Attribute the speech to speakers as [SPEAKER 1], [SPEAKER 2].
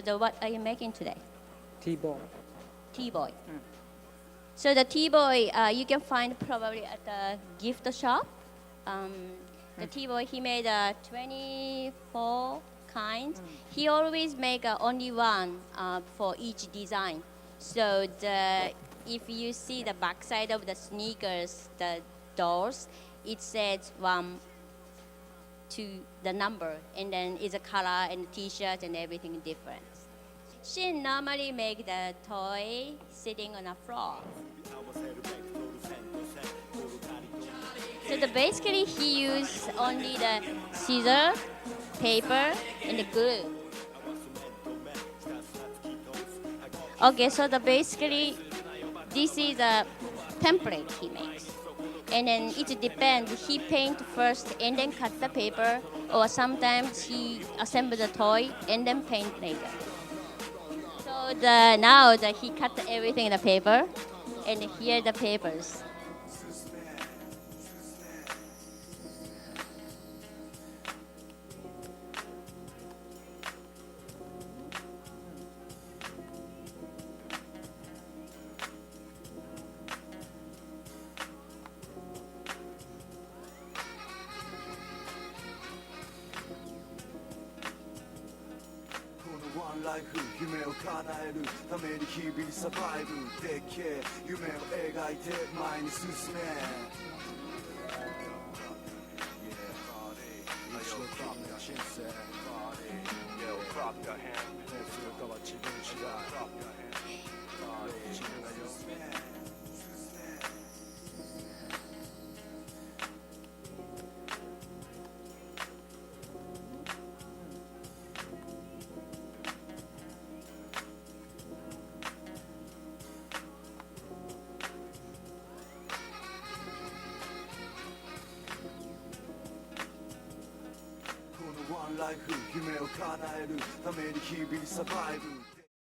[SPEAKER 1] So what are you making today?
[SPEAKER 2] T-boy.
[SPEAKER 1] T-boy. So the T-boy you can find probably at the gift shop. The T-boy, he made 24 kinds. He always make only one for each design. So if you see the backside of the sneakers, the doors, it says 1 to the number, and then it's a color and T-shirt and everything different. Shin normally make the toy sitting on a floor. So basically he used only the scissors, paper, and the glue. Okay, so basically this is a template he makes. And then it depends, he paint first and then cut the paper, or sometimes he assemble the toy and then paint later. So now he cut everything in the paper, and here are the papers.
[SPEAKER 3] One life 夢を叶えるために日々サバイブでっけえ夢を描いて前に進め一度クラブが人生クラブが変どうするかは自分次第自分がよワンライフ夢を叶えるために日々サバイブ